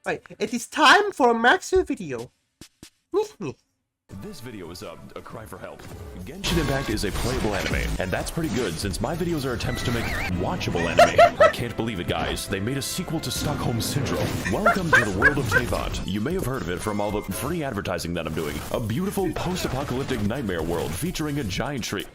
Right, it is time for a Max0r video. This video is a cry for help. Genshin Impact is a playable anime, and that's pretty good since my videos are attempts to make watchable anime. I can't believe it, guys. They made a sequel to Stockholm Syndrome. Welcome to the world of Quissath. You may have heard of it from all the free advertising that I'm doing. A beautiful post-apocalyptic nightmare world featuring a giant tree.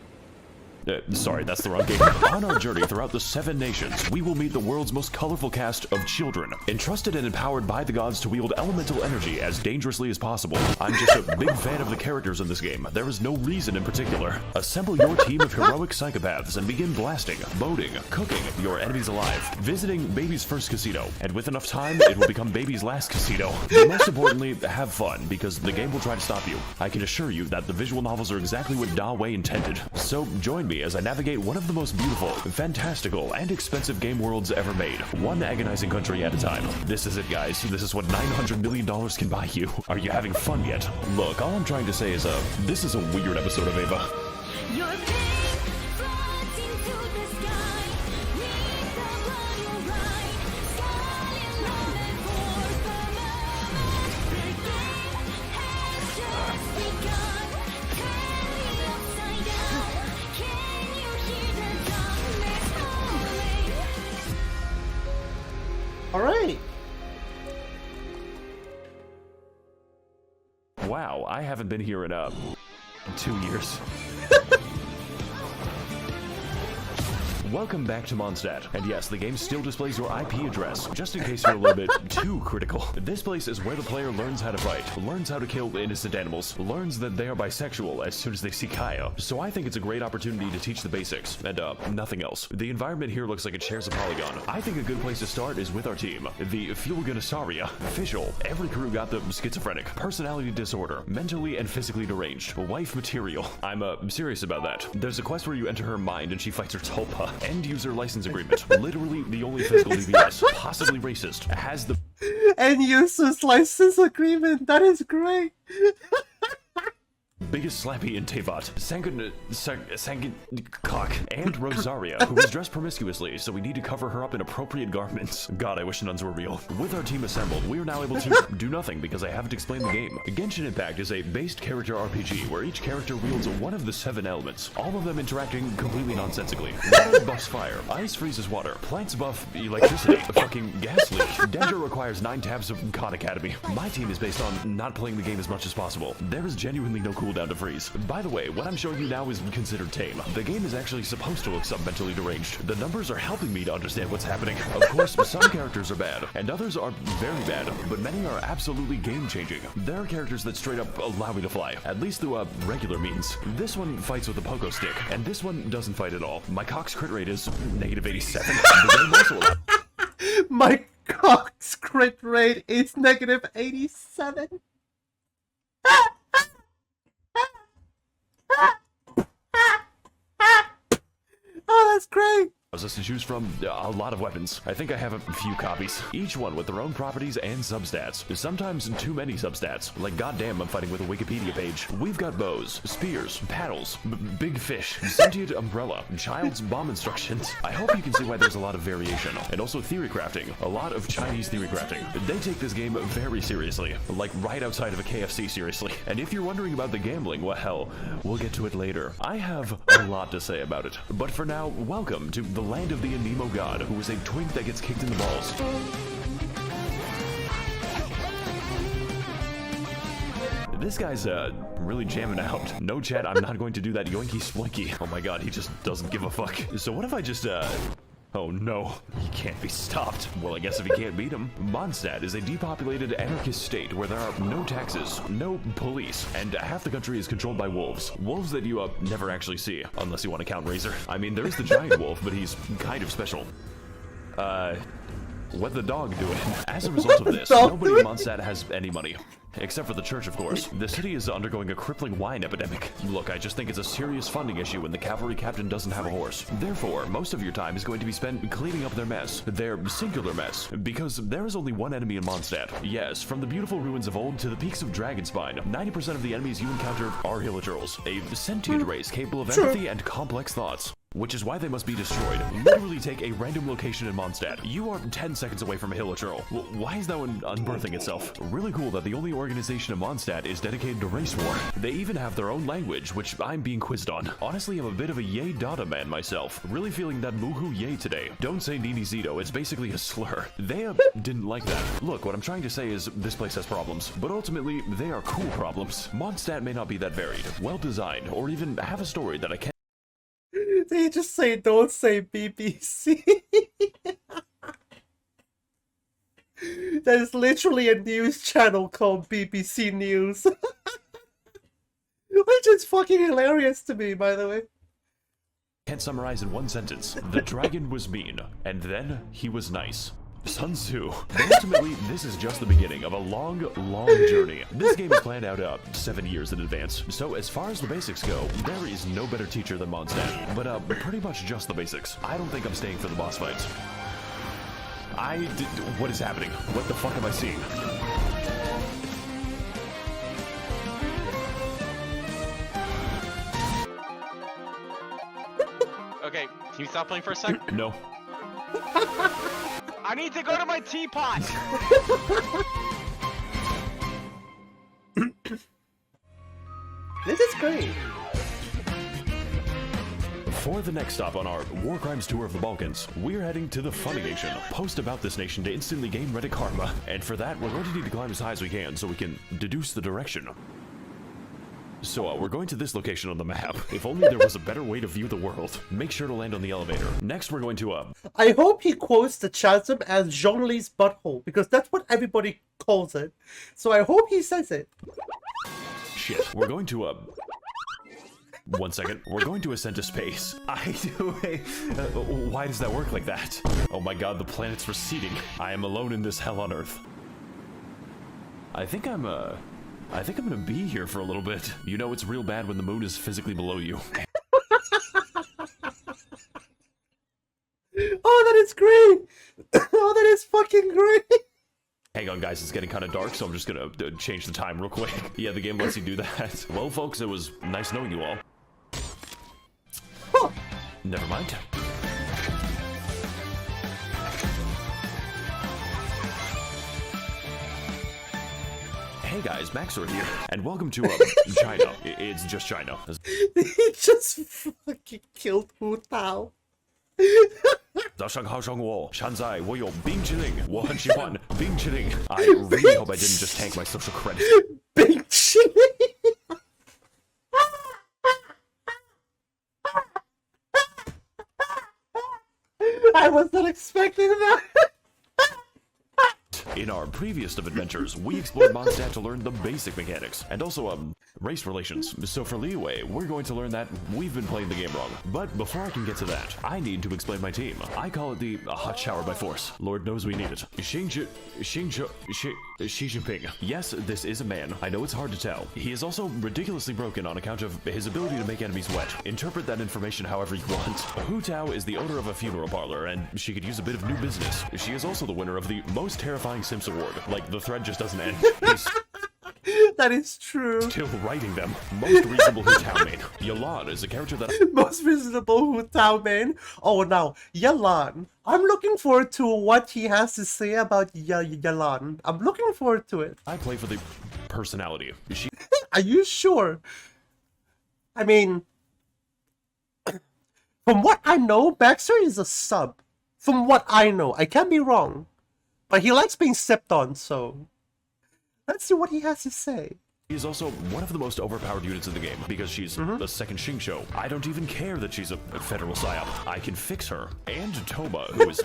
Sorry, that's the wrong game. On our journey throughout the 7 nations, we will meet the world's most colorful cast of children, entrusted and empowered by the gods to wield elemental energy as dangerously as possible. I'm just a big fan of the characters in this game. There is no reason in particular. Assemble your team of heroic psychopaths and begin blasting, boating, cooking your enemies alive, visiting Baby's first casino, and with enough time, it will become Baby's last casino. But most importantly, have fun, because the game will try to stop you. I can assure you that the visual novels are exactly what Da Wei intended. So join me as I navigate one of the most beautiful, fantastical, and expensive game worlds ever made, one agonizing country at a time. This is it, guys. This is what $900 million can buy you. Are you having fun yet? Look, all I'm trying to say is, this is a weird episode of Ava. Alright. Wow, I haven't been here in 2 years. Welcome back to Mondstadt, and yes, the game still displays your IP address, just in case you're a little bit too critical. This place is where the player learns how to fight, learns how to kill innocent animals, learns that they are bisexual as soon as they see Kaya. So I think it's a great opportunity to teach the basics, and nothing else. The environment here looks like it shares a polygon. I think a good place to start is with our team, the Fuelgunasaria. Official. Every crew got the schizophrenic, personality disorder, mentally and physically deranged, wife material. I'm serious about that. There's a quest where you enter her mind and she fights her tulpa. End user license agreement. Literally the only physical DPS, possibly racist, has the End users license agreement. That is great. biggest slappy in Tevat, Cock, and Rosaria, who was dressed promiscuously, so we need to cover her up in appropriate garments. God, I wish nuns were real. With our team assembled, we are now able to do nothing because I haven't explained the game. Genshin Impact is a based character RPG where each character wields one of the 7 elements, all of them interacting completely nonsensically. Water buffs fire, ice freezes water, plants buff electricity, fucking gas leak. Danger requires 9 tabs of Khan Academy. My team is based on not playing the game as much as possible. There is genuinely no cooldown to freeze. By the way, what I'm showing you now is considered tame. The game is actually supposed to look sub-mentally deranged. The numbers are helping me to understand what's happening. Of course, some characters are bad, and others are very bad, but many are absolutely game-changing. There are characters that straight up allow me to fly, at least through regular means. This one fights with a pogo stick, and this one doesn't fight at all. My cock's crit rate is -87. The game also My cock's crit rate is -87. Oh, that's great. allows us to choose from a lot of weapons. I think I have a few copies, each one with their own properties and substats. Sometimes too many substats. Like, goddamn, I'm fighting with a Wikipedia page. We've got bows, spears, paddles, big fish, sentient umbrella, child's bomb instructions. I hope you can see why there's a lot of variation. And also theory crafting. A lot of Chinese theory crafting. They take this game very seriously. Like, right outside of a KFC seriously. And if you're wondering about the gambling, well, hell, we'll get to it later. I have a lot to say about it. But for now, welcome to the land of the Anemo god, who is a twink that gets kicked in the balls. This guy's, really jamming out. No, chat, I'm not going to do that yoinky splinky. Oh my god, he just doesn't give a fuck. So what if I just, oh no, he can't be stopped. Well, I guess if he can't beat him. Mondstadt is a depopulated anarchist state where there are no taxes, no police, and half the country is controlled by wolves. Wolves that you, never actually see, unless you want to count Razor. I mean, there is the giant wolf, but he's kind of special. What the dog doing? As a result of this, nobody in Mondstadt has any money. Except for the church, of course. The city is undergoing a crippling wine epidemic. Look, I just think it's a serious funding issue when the cavalry captain doesn't have a horse. Therefore, most of your time is going to be spent cleaning up their mess. Their singular mess. Because there is only one enemy in Mondstadt. Yes, from the beautiful ruins of old to the peaks of Dragonspine, 90% of the enemies you encounter are Hilichurls, a sentient race capable of empathy and complex thoughts. which is why they must be destroyed. Literally take a random location in Mondstadt. You are 10 seconds away from a hill or churl. Why is that one unbirthing itself? Really cool that the only organization in Mondstadt is dedicated to race war. They even have their own language, which I'm being quizzed on. Honestly, I'm a bit of a yay data man myself. Really feeling that moohoo yay today. Don't say Nini Zito, it's basically a slur. They didn't like that. Look, what I'm trying to say is this place has problems, but ultimately, they are cool problems. Mondstadt may not be that varied, well designed, or even have a story that I can't. They just say, don't say BBC. There's literally a news channel called BBC News. Which is fucking hilarious to me, by the way. Can't summarize in one sentence. The dragon was mean, and then he was nice. Sun Tzu. But ultimately, this is just the beginning of a long, long journey. This game is planned out 7 years in advance. So as far as the basics go, there is no better teacher than Mondstadt. But pretty much just the basics. I don't think I'm staying for the boss fights. What is happening? What the fuck am I seeing? Okay, can you stop playing for a sec? No. I need to go to my teapot! This is great. For the next stop on our War Crimes tour of the Balkans, we're heading to the Funimation. Post about this nation to instantly gain Reddit karma. And for that, we're going to need to climb as high as we can so we can deduce the direction. So we're going to this location on the map. If only there was a better way to view the world. Make sure to land on the elevator. Next, we're going to I hope he quotes the chasm as Zhongli's butthole, because that's what everybody calls it. So I hope he says it. Shit. We're going to one second. We're going to ascend to space. Why does that work like that? Oh my god, the planet's receding. I am alone in this hell on Earth. I think I'm gonna be here for a little bit. You know it's real bad when the moon is physically below you. Oh, that is great! Oh, that is fucking great! Hang on, guys, it's getting kind of dark, so I'm just gonna change the time real quick. Yeah, the game lets you do that. Well, folks, it was nice knowing you all. Huh. Never mind. Hey guys, Max0r here, and welcome to China. It's just China. He just fucking killed Hu Tao. 早上好，上午现在我有冰淇淋，我很喜欢冰淇淋。I really hope I didn't just tank my social credit. 冰淇淋 I was not expecting that. In our previous adventures, we explored Mondstadt to learn the basic mechanics, and also, race relations. So for leeway, we're going to learn that we've been playing the game wrong. But before I can get to that, I need to explain my team. I call it the hot shower by force. Lord knows we need it. Xi Jinping. Yes, this is a man. I know it's hard to tell. He is also ridiculously broken on account of his ability to make enemies wet. Interpret that information however you want. Hu Tao is the owner of a funeral parlor, and she could use a bit of new business. She is also the winner of the most terrifying Sims award. Like, the thread just doesn't end. That is true. Still writing them. Most reasonable Hu Tao main. Yalan is a character that Most reasonable Hu Tao man. Oh, now, Yalan. I'm looking forward to what he has to say about Yalan. I'm looking forward to it. I play for the personality. Are you sure? I mean, from what I know, Max0r is a sub. From what I know. I can't be wrong. But he likes being stepped on, so let's see what he has to say. She is also one of the most overpowered units in the game because she's the second Xingqiu. I don't even care that she's a federal psyop. I can fix her. And Toma, who is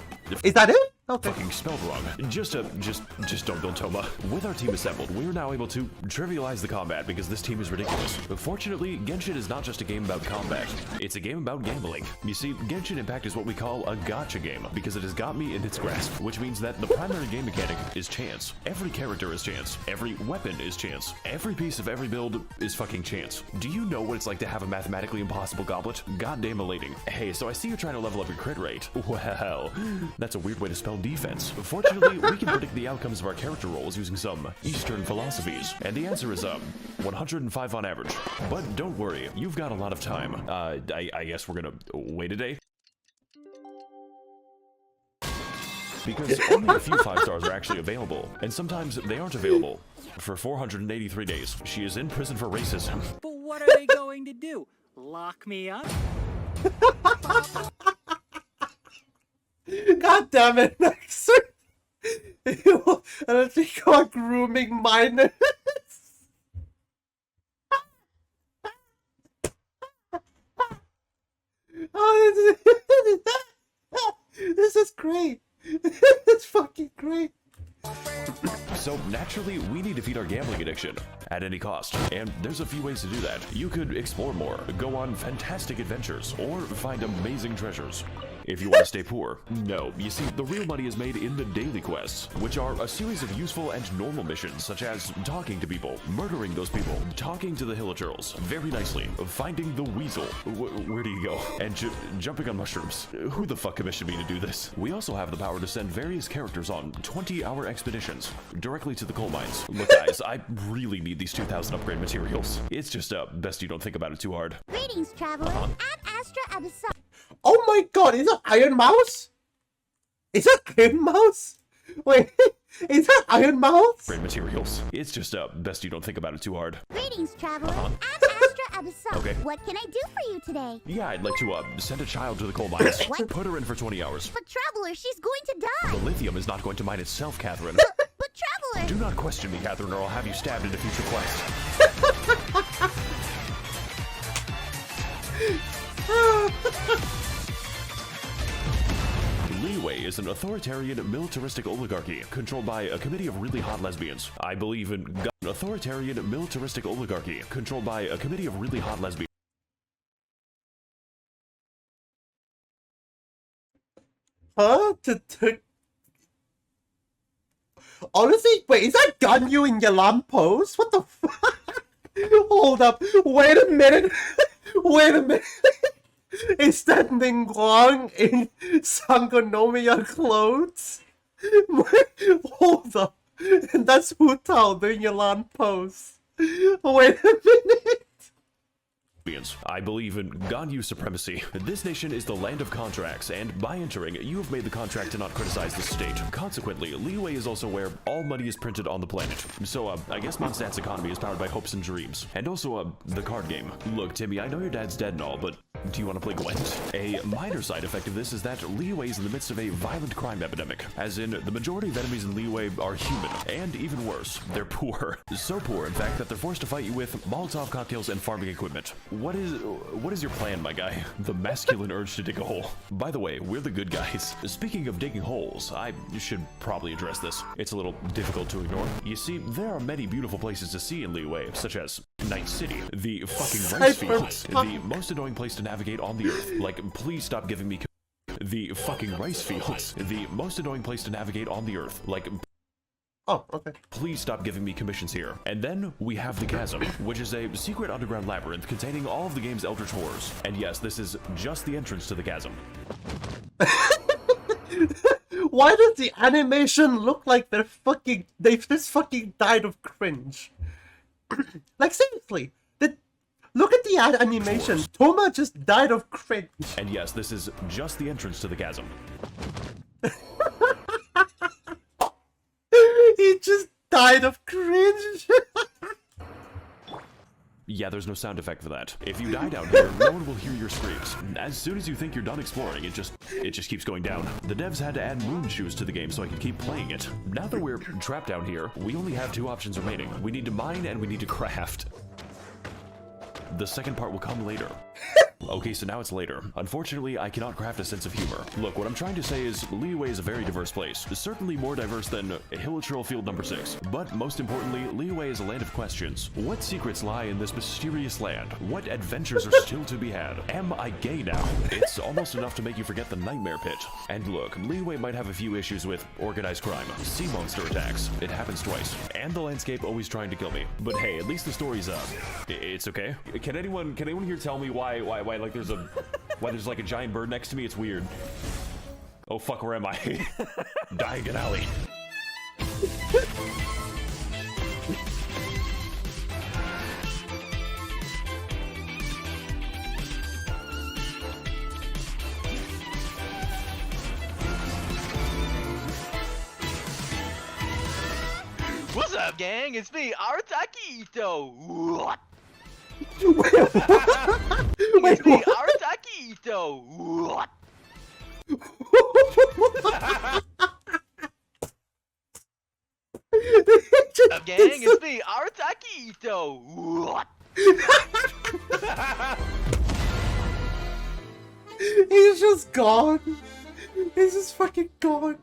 that it? Okay. fucking spelled wrong. Just don't build Toma. With our team assembled, we're now able to trivialize the combat because this team is ridiculous. But fortunately, Genshin is not just a game about combat. It's a game about gambling. You see, Genshin Impact is what we call a gacha game because it has got me in its grasp, which means that the primary game mechanic is chance. Every character is chance. Every weapon is chance. Every piece of every build is fucking chance. Do you know what it's like to have a mathematically impossible goblet? Goddamn elating. Hey, so I see you're trying to level up your crit rate. Well, that's a weird way to spell defense. Fortunately, we can predict the outcomes of our character roles using some Eastern philosophies. And the answer is 105 on average. But don't worry, you've got a lot of time. I guess we're gonna wait a day. Because only a few 5 stars are actually available, and sometimes they aren't available. For 483 days, she is in prison for racism. But what are they going to do? Lock me up? God damn it, Max0r! I don't think you're grooming minors. Oh, this is great. It's fucking great. So naturally, we need to feed our gambling addiction at any cost. And there's a few ways to do that. You could explore more, go on fantastic adventures, or find amazing treasures. If you want to stay poor, no. You see, the real money is made in the daily quests, which are a series of useful and normal missions, such as talking to people, murdering those people, talking to the hillagers, very nicely, finding the weasel, where do you go, and jumping on mushrooms. Who the fuck commissioned me to do this? We also have the power to send various characters on 20-hour expeditions directly to the coal mines. Look guys, I really need these 2,000 upgrade materials. It's just best you don't think about it too hard. Greetings, traveler. I'm Astra Abyssal. Oh my god, is that Iron Mouse? Is that Iron Mouse? Wait, is that Iron Mouse? Upgrade materials. It's just best you don't think about it too hard. Greetings, traveler. I'm Astra Abyssal. Okay. What can I do for you today? Yeah, I'd like to send a child to the coal mines. What? Put her in for 20 hours. But traveler, she's going to die. The lithium is not going to mine itself, Catherine. But traveler. Do not question me, Catherine, or I'll have you stabbed in a future quest. Leeway is an authoritarian, militaristic oligarchy controlled by a committee of really hot lesbians. I believe in authoritarian, militaristic oligarchy controlled by a committee of really hot lesbians. Huh? Honestly, wait, is that Ganyu in your lamppost? What the fuck? Hold up, wait a minute. Wait a minute. Is that Ningguang in Sangonomiya clothes? Hold up. That's Hu Tao doing your lamppost. Wait a minute. I believe in Ganyu supremacy. This nation is the land of contracts, and by entering, you have made the contract to not criticize the state. Consequently, Leeway is also where all money is printed on the planet. So, I guess Mondstadt's economy is powered by hopes and dreams. And also, the card game. Look, Timmy, I know your dad's dead and all, but do you want to play Gwent? A minor side effect of this is that Leeway is in the midst of a violent crime epidemic. As in, the majority of enemies in Leeway are human, and even worse, they're poor. So poor, in fact, that they're forced to fight you with Molotov cocktails and farming equipment. What is your plan, my guy? The masculine urge to dig a hole. By the way, we're the good guys. Speaking of digging holes, I should probably address this. It's a little difficult to ignore. You see, there are many beautiful places to see in Leeway, such as Night City, the fucking rice fields, the most annoying place to navigate on the earth. Like, please stop giving me the fucking rice fields, the most annoying place to navigate on the earth. Like, oh, okay. please stop giving me commissions here. And then we have the Chasm, which is a secret underground labyrinth containing all of the game's eldritch horrors. And yes, this is just the entrance to the Chasm. Why does the animation look like they've just fucking died of cringe? Like seriously, look at the animation. Toma just died of cringe. And yes, this is just the entrance to the Chasm. He just died of cringe. Yeah, there's no sound effect for that. If you die down here, no one will hear your screams. As soon as you think you're done exploring, it just keeps going down. The devs had to add moon shoes to the game so I could keep playing it. Now that we're trapped down here, we only have 2 options remaining. We need to mine and we need to craft. The second part will come later. Okay, so now it's later. Unfortunately, I cannot craft a sense of humor. Look, what I'm trying to say is Leeway is a very diverse place. Certainly more diverse than Hilichurl Field number 6. But most importantly, Leeway is a land of questions. What secrets lie in this mysterious land? What adventures are still to be had? Am I gay now? It's almost enough to make you forget the nightmare pit. And look, Leeway might have a few issues with organized crime, sea monster attacks. It happens twice. And the landscape always trying to kill me. But hey, at least the story's up. It's okay. Can anyone here tell me why like there's like a giant bird next to me? It's weird. Oh fuck, where am I? Diagon Alley. What's up, gang? It's me, Artakito. What? Wait, It's me, what? Artakito. What? What's up, gang? It's me, Artakito. What? He's just gone. He's just fucking gone.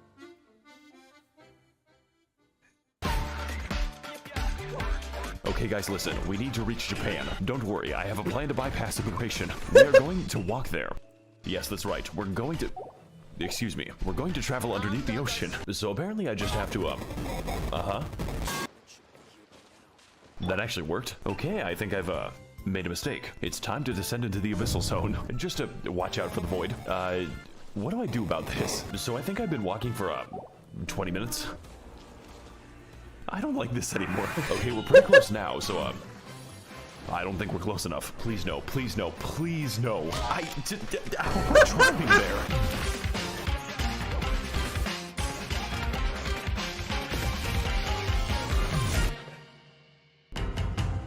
Okay guys, listen, we need to reach Japan. Don't worry, I have a plan to bypass immigration. We are going to walk there. Yes, that's right, we're going to... Excuse me, we're going to travel underneath the ocean. So apparently I just have to, That actually worked. Okay, I think I've, made a mistake. It's time to descend into the abyssal zone. Just to watch out for the void. What do I do about this? So I think I've been walking for, 20 minutes. I don't like this anymore. Okay, we're pretty close now, so, I don't think we're close enough. Please no, please no, please no. We're driving there.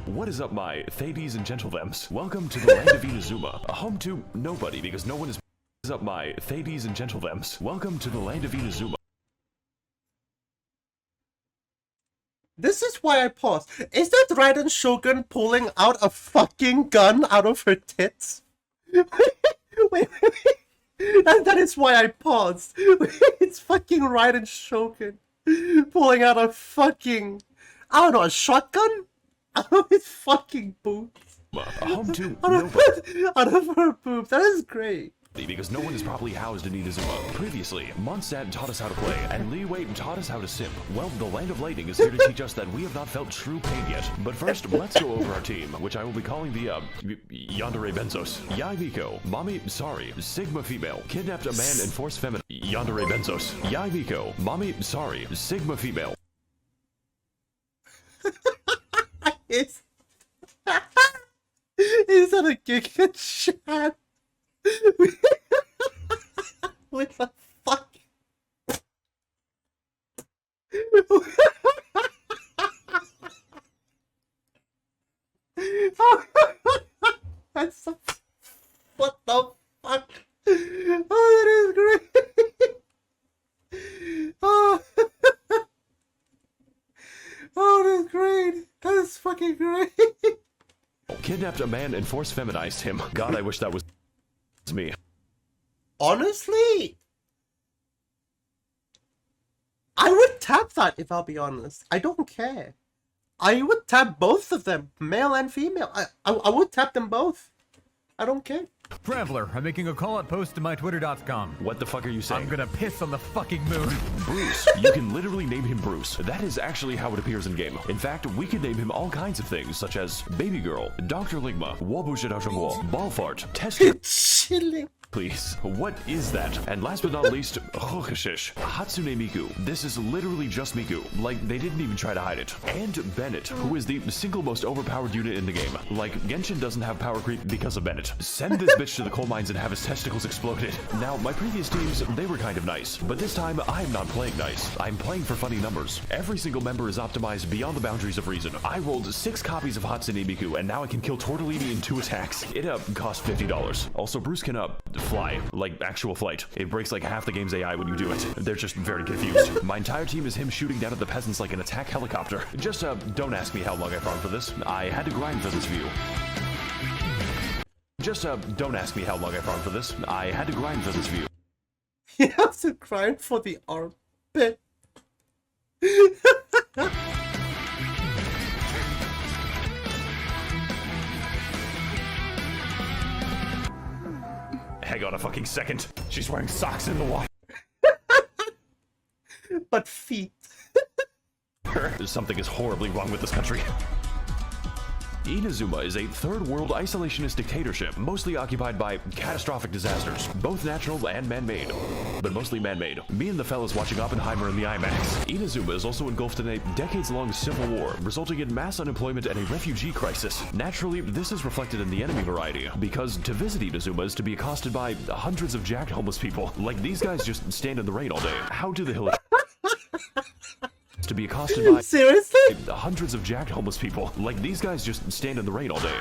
What is up, my Thebes and Gentlethems? Welcome to the land of Inazuma, a home to nobody because no one is... What is up, my Thebes and Gentlethems? Welcome to the land of Inazuma. This is why I paused. Is that Raiden Shogun pulling out a fucking gun out of her tits? Wait. That is why I paused. It's fucking Raiden Shogun pulling out a fucking... I don't know, a shotgun? Out of his fucking boobs. A home to nobody. Out of her boobs. That is great. Because no one is properly housed in Inazuma. Previously, Mondstadt taught us how to play, and Lee Wei taught us how to simp. Well, the Land of Lightning is here to teach us that we have not felt true pain yet. But first, let's go over our team, which I will be calling the, Yandere Benzos. Yai Miko, Max0r, Sigma Female, kidnapped a man and forced feminine. Yandere Benzos. Yai Miko, Max0r, Sigma Female. Is that a Giga chat? What the fuck? That's so... What the fuck? Oh, that is great. Oh. Oh, that's great. That is fucking great. Kidnapped a man and force feminized him. God, I wish that was me. Honestly, I would tap that if I'll be honest. I don't care. I would tap both of them, male and female. I would tap them both. I don't care. Traveler, I'm making a call-out post to my twitter.com. What the fuck are you saying? I'm gonna piss on the fucking moon. Bruce. You can literally name him Bruce. That is actually how it appears in game. In fact, we could name him all kinds of things, such as Baby Girl, Dr. Ligma, Wobushidajongo, Ballfart, Tester. Chilling. Please, what is that? And last but not least, Hokashish, Hatsune Miku. This is literally just Miku. Like, they didn't even try to hide it. And Bennett, who is the single most overpowered unit in the game. Like, Genshin doesn't have power creep because of Bennett. Send this bitch to the coal mines and have his testicles exploded. Now, my previous teams, they were kind of nice. But this time, I'm not playing nice. I'm playing for funny numbers. Every single member is optimized beyond the boundaries of reason. I rolled 6 copies of Hatsune Miku, and now I can kill Tortellini in 2 attacks. It, cost $50. Also, Bruce can, fly, like actual flight. It breaks like half the game's AI when you do it. They're just very confused. My entire team is him shooting down at the peasants like an attack helicopter. Just, don't ask me how long I farmed for this. I had to grind for this view. Just, don't ask me how long I farmed for this. I had to grind for this view. You have to grind for the armpit. Hang on a fucking second. She's wearing socks in the water. But feet. Something is horribly wrong with this country. Inazuma is a third-world isolationist dictatorship, mostly occupied by catastrophic disasters, both natural and man-made, but mostly man-made. Me and the fellas watching Oppenheimer in the IMAX. Inazuma is also engulfed in a decades-long civil war, resulting in mass unemployment and a refugee crisis. Naturally, this is reflected in the enemy variety, because to visit Inazuma is to be accosted by hundreds of jacked homeless people. Like, these guys just stand in the rain all day. How do the hill... to be accosted by Seriously? hundreds of jacked homeless people. Like, these guys just stand in the rain all day.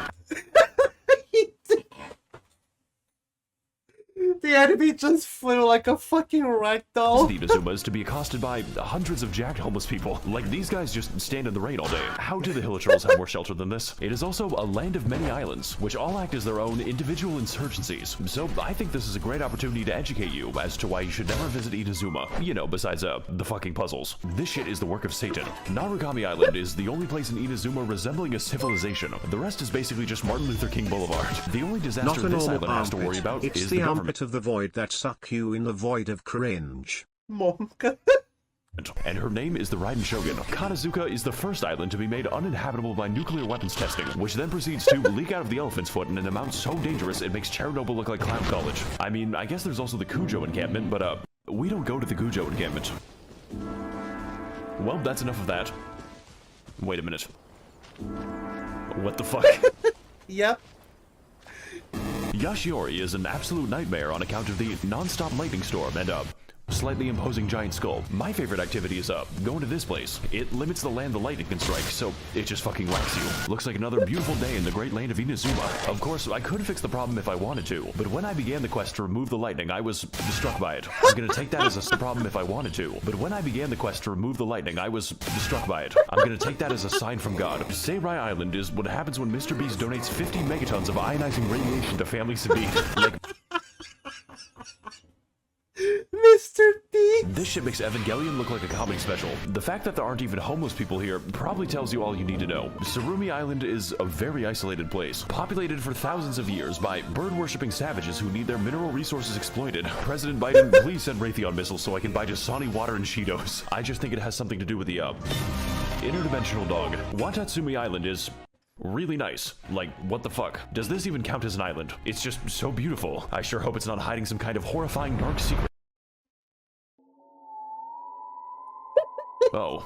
The enemy just flew like a fucking ragdoll. Inazuma is to be accosted by hundreds of jacked homeless people. Like, these guys just stand in the rain all day. How do the Hilichurls have more shelter than this? It is also a land of many islands, which all act as their own individual insurgencies. So I think this is a great opportunity to educate you as to why you should never visit Inazuma. You know, besides, the fucking puzzles. This shit is the work of Satan. Narukami Island is the only place in Inazuma resembling a civilization. The rest is basically just Martin Luther King Boulevard. The only disaster this island has to worry about it's is the the armpit government. of the void that suck you in the void of cringe. Monka. And her name is the Raiden Shogun. Kanazuka is the first island to be made uninhabitable by nuclear weapons testing, which then proceeds to leak out of the elephant's foot in an amount so dangerous it makes Chernobyl look like clown college. I mean, I guess there's also the Kujo encampment, but we don't go to the Kujo encampment. Well, that's enough of that. Wait a minute. What the fuck? Yep. Yashiori is an absolute nightmare on account of the non-stop lightning storm and slightly imposing giant skull. My favorite activity is going to this place. It limits the land the lightning can strike, so it just fucking whacks you. Looks like another beautiful day in the great land of Inazuma. Of course, I could fix the problem if I wanted to, but when I began the quest to remove the lightning, I was struck by it. I'm gonna take that as a problem if I wanted to, but when I began the quest to remove the lightning, I was struck by it. I'm gonna take that as a sign from God. Seirai Island is what happens when Mr. Beast donates 50 megatons of ionizing radiation to families in need. Like, Mr. B. this shit makes Evangelion look like a comedy special. The fact that there aren't even homeless people here probably tells you all you need to know. Surumi Island is a very isolated place, populated for thousands of years by bird-worshipping savages who need their mineral resources exploited. President Biden, please send Raytheon missiles so I can buy Dasani water and Cheetos. I just think it has something to do with the, interdimensional dog. Watatsumi Island is really nice. Like, what the fuck? Does this even count as an island? It's just so beautiful. I sure hope it's not hiding some kind of horrifying dark secret. Oh.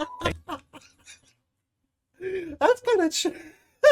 That's kind of true.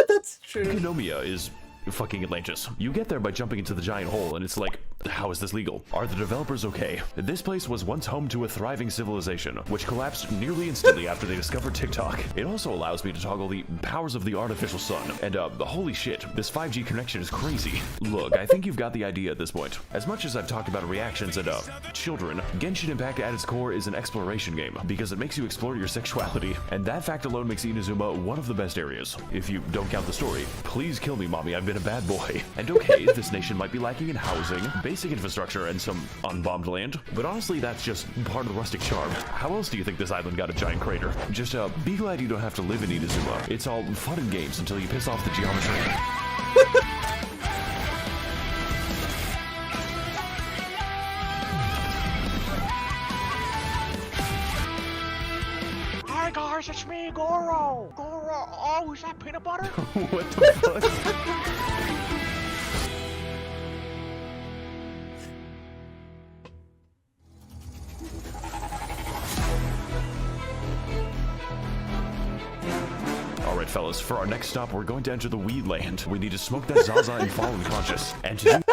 That's true. Konomiya is fucking Atlantis. You get there by jumping into the giant hole, and it's like, how is this legal? Are the developers okay? This place was once home to a thriving civilization, which collapsed nearly instantly after they discovered TikTok. It also allows me to toggle the powers of the artificial sun, and holy shit, this 5G connection is crazy. Look, I think you've got the idea at this point. As much as I've talked about reactions and children, Genshin Impact at its core is an exploration game, because it makes you explore your sexuality, and that fact alone makes Inazuma one of the best areas. If you don't count the story, please kill me, mommy, I've been a bad boy. And okay, this nation might be lacking in housing, basic infrastructure, and some unbombed land, but honestly, that's just part of the rustic charm. How else do you think this island got a giant crater? Just be glad you don't have to live in Inazuma. It's all fun and games until you piss off the geometry. Hi guys, it's me, Goro. Goro. Oh, is that peanut butter? What the fuck? Alright fellas, for our next stop, we're going to enter the weed land. We need to smoke that Zaza and fall unconscious. And to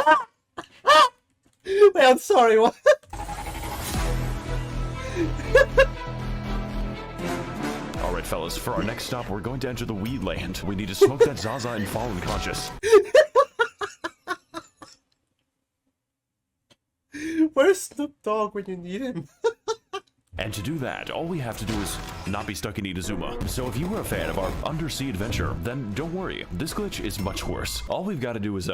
do Wait, I'm sorry, what? Alright fellas, for our next stop, we're going to enter the weed land. We need to smoke that Zaza and fall unconscious. Where's Snoop Dogg when you need him? And to do that, all we have to do is not be stuck in Inazuma. So if you were a fan of our undersea adventure, then don't worry, this glitch is much worse. All we've got to do is,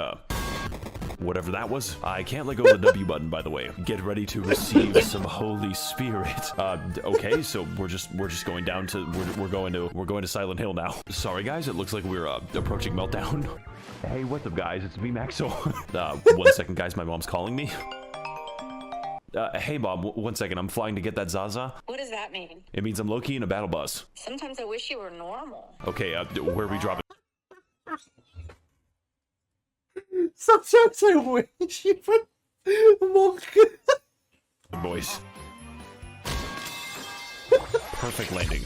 whatever that was. I can't let go of the W button, by the way. Get ready to receive some Holy Spirit. Okay, so we're just going down to, we're going to Silent Hill now. Sorry guys, it looks like we're, approaching Meltdown. Hey, what's up guys, it's me, Max0r. 1 second guys, my mom's calling me. Hey mom, 1 second, I'm flying to get that Zaza. What does that mean? It means I'm low-key in a battle bus. Sometimes I wish you were normal. Okay, where are we dropping? Sometimes I wish even Monk. Boys. Perfect landing.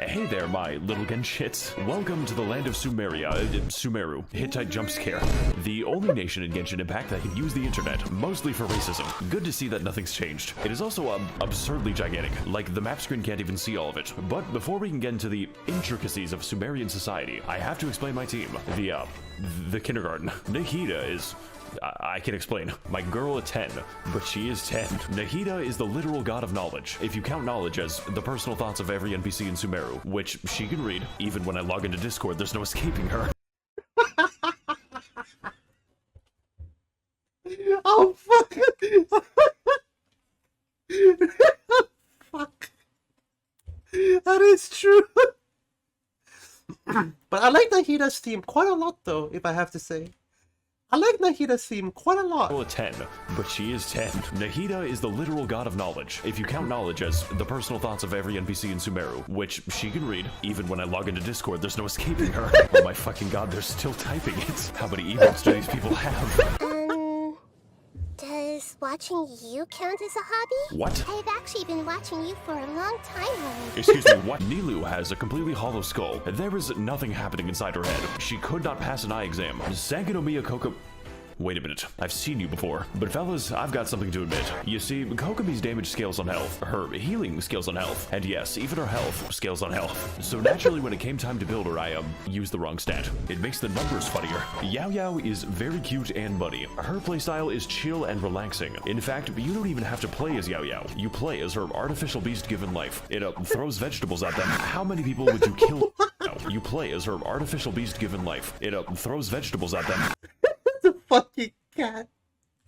Hey there, my little Genshits. Welcome to the land of Sumeru. Hittite jump scare. The only nation in Genshin Impact that can use the internet, mostly for racism. Good to see that nothing's changed. It is also absurdly gigantic. Like, the map screen can't even see all of it. But before we can get into the intricacies of Sumerian society, I have to explain my team. The kindergarten. Nahida is... I can explain. My girl a 10, but she is 10. Nahida is the literal god of knowledge, if you count knowledge as the personal thoughts of every NPC in Sumeru, which she can read. Even when I log into Discord, there's no escaping her. Oh, fuck. Fuck. That is true. But I like Nahida's theme quite a lot, though, if I have to say. I like Nahida's theme quite a lot. A 10, but she is 10. Nahida is the literal god of knowledge, if you count knowledge as the personal thoughts of every NPC in Sumeru, which she can read. Even when I log into Discord, there's no escaping her. Oh my fucking god, they're still typing it. How many emotes do these people have? Does watching you count as a hobby? What? I've actually been watching you for a long time already. Excuse me, what? Nilu has a completely hollow skull. There is nothing happening inside her head. She could not pass an eye exam. Sangonomiya Koko... Wait a minute, I've seen you before. But fellas, I've got something to admit. You see, Kokomi's damage scales on health, her healing scales on health, and yes, even her health scales on health. So naturally, when it came time to build her, I used the wrong stat. It makes the numbers funnier. Yao Yao is very cute and muddy. Her playstyle is chill and relaxing. In fact, you don't even have to play as Yao Yao. You play as her artificial beast given life. It throws vegetables at them. How many people would you kill? You play as her artificial beast given life. It throws vegetables at them. The fucking cat.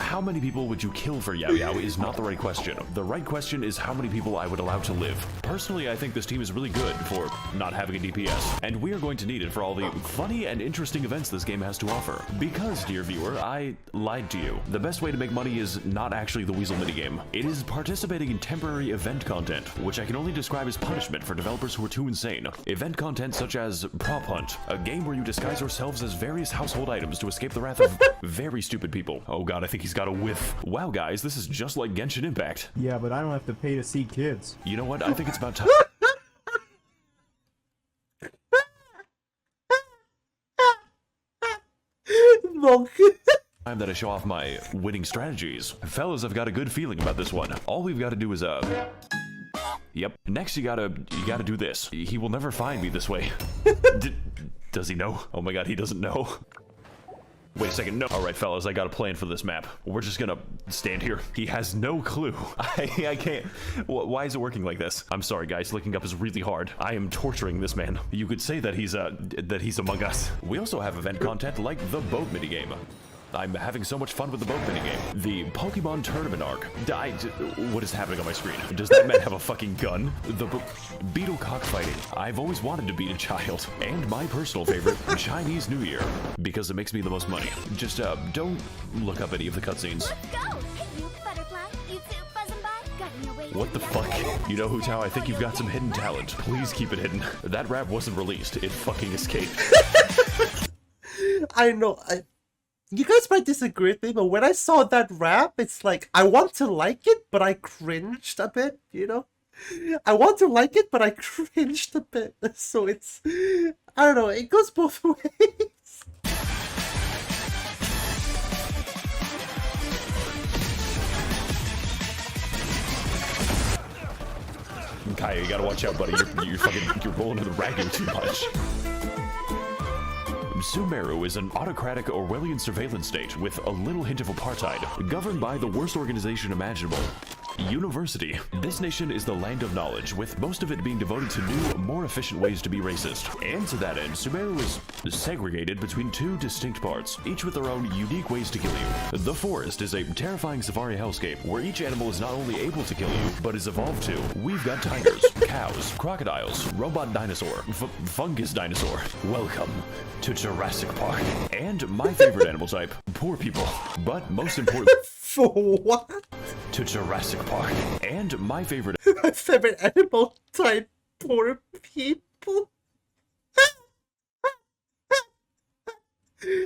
How many people would you kill for Yao Yao is not the right question. The right question is how many people I would allow to live. Personally, I think this team is really good for not having a DPS, and we are going to need it for all the funny and interesting events this game has to offer. Because, dear viewer, I lied to you. The best way to make money is not actually the Weasel minigame. It is participating in temporary event content, which I can only describe as punishment for developers who are too insane. Event content such as Prop Hunt, a game where you disguise yourselves as various household items to escape the wrath of very stupid people. Oh god, I think he's got a whiff. Wow guys, this is just like Genshin Impact. Yeah, but I don't have to pay to see kids. You know what? I think it's about time. Monk. Time that I show off my winning strategies. Fellas, I've got a good feeling about this one. All we've got to do is Yep. Next you gotta do this. He will never find me this way. Does he know? Oh my god, he doesn't know. Wait a second, no. Alright fellas, I got a plan for this map. We're just gonna stand here. He has no clue. I can't. Why is it working like this? I'm sorry guys, looking up is really hard. I am torturing this man. You could say that he's among us. We also have event content like the boat minigame. I'm having so much fun with the boat minigame. The Pokemon Tournament arc. What is happening on my screen? Does that man have a fucking gun? The beetle cockfighting. I've always wanted to beat a child. And my personal favorite, Chinese New Year. Because it makes me the most money. Just, don't look up any of the cutscenes. Let's go! Hey, you butterfly, you too, buzzing by, got no way. What the fuck? You know, Hu Tao, I think you've got some hidden talent. Please keep it hidden. That rap wasn't released. It fucking escaped. I know, you guys might disagree with me, but when I saw that rap, it's like, I want to like it, but I cringed a bit, you know? I want to like it, but I cringed a bit. So it's, I don't know, it goes both ways. Kaya, you gotta watch out, buddy. You're rolling to the ragging too much. Sumeru is an autocratic Orwellian surveillance state with a little hint of apartheid, governed by the worst organization imaginable. University. This nation is the land of knowledge, with most of it being devoted to new, more efficient ways to be racist. And to that end, Sumeru is segregated between two distinct parts, each with their own unique ways to kill you. The forest is a terrifying safari hellscape, where each animal is not only able to kill you, but is evolved to. We've got tigers, cows, crocodiles, robot dinosaur, fungus dinosaur. Welcome to Jurassic Park. And my favorite animal type, poor people. But most important... For what? To Jurassic Park. And my favorite My favorite animal type, poor people.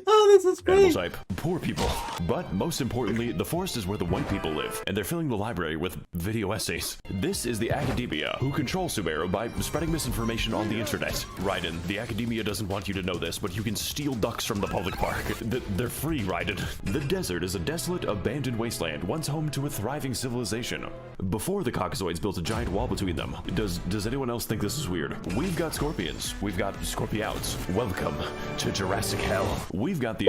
Oh, this is animal great. type, poor people. But most importantly, the forest is where the white people live, and they're filling the library with video essays. This is the academia, who control Sumeru by spreading misinformation on the internet. Raiden, the academia doesn't want you to know this, but you can steal ducks from the public park. They're free, Raiden. The desert is a desolate, abandoned wasteland, once home to a thriving civilization. Before the Caucasoids built a giant wall between them. Does anyone else think this is weird? We've got scorpions. We've got scorpiouts. Welcome to Jurassic Hell. We've got the,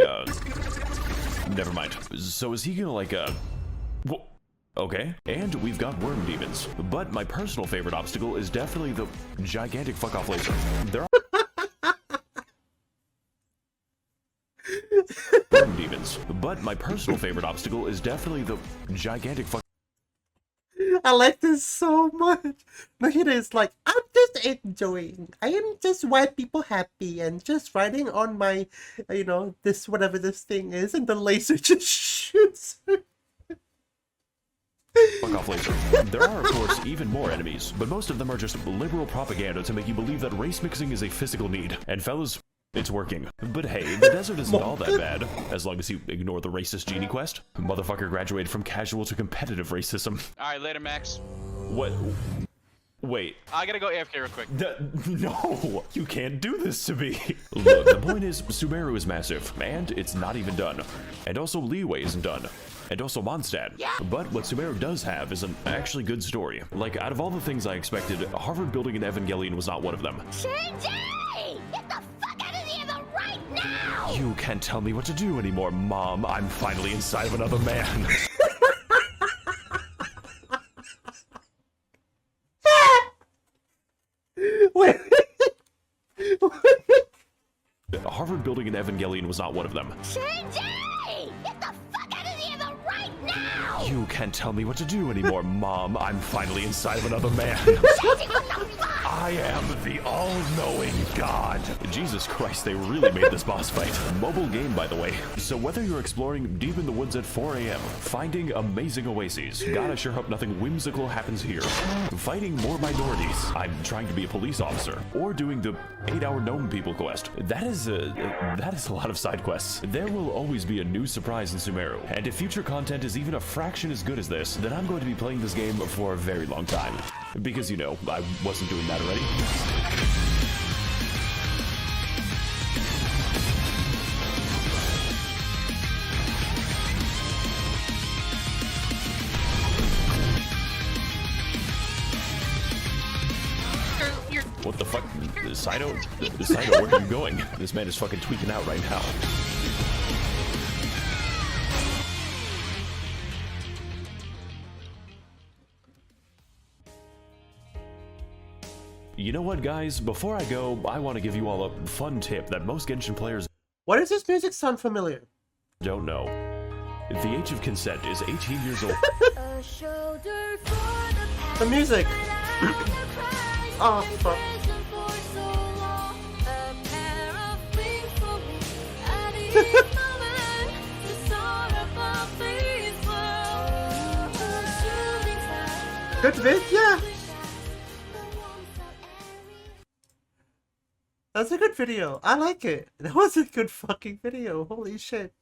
never mind. So is he gonna, like, okay. And we've got worm demons. But my personal favorite obstacle is definitely the gigantic fuck-off laser. There are worm demons. But my personal favorite obstacle is definitely the gigantic fuck. I like this so much. Look at this, like, I'm just enjoying. I am just white people happy and just riding on my, you know, this, whatever this thing is, and the laser just shoots. Fuck off laser. There are, of course, even more enemies, but most of them are just liberal propaganda to make you believe that race mixing is a physical need. And fellas, it's working. But hey, the desert isn't all that bad, as long as you ignore the racist genie quest. Motherfucker graduated from casual to competitive racism. Alright, later, Max. What? Wait. I gotta go AFK real quick. No! You can't do this to me! Look, the point is, Sumeru is massive, and it's not even done. And also, Liyue isn't done. And also Mondstadt. Yeah. But what Sumeru does have is an actually good story. Like, out of all the things I expected, Harvard building an Evangelion was not one of them. Shinji! Get the fuck out of the Eva right now! You can't tell me what to do anymore, Mom. I'm finally inside of another man. Wait. Harvard building an Evangelion was not one of them. Shinji! Get the fuck out of the Eva right now! You can't tell me what to do anymore, Mom. I'm finally inside of another man. Shinji, what the fuck? I am the all-knowing God. Jesus Christ, they really made this boss fight. Mobile game, by the way. So whether you're exploring deep in the woods at 4 a.m., finding amazing oases, God, I sure hope nothing whimsical happens here, fighting more minorities, I'm trying to be a police officer, or doing the 8-hour gnome people quest, that is a lot of side quests. There will always be a new surprise in Sumeru, and if future content is even a fraction as good as this, then I'm going to be playing this game for a very long time. Because, you know, I wasn't doing that already. What the fuck? Saito, where are you going? This man is fucking tweaking out right now. You know what, guys? Before I go, I want to give you all a fun tip that most Genshin players Why does this music sound familiar? don't know. The age of consent is 18 years old. A shoulder for the past The music. Oh, fuck. for so long. A pair of wings for me. At each moment to soar above this world. A shooting star. Good vid, yeah. That's a good video. I like it. That was a good fucking video. Holy shit.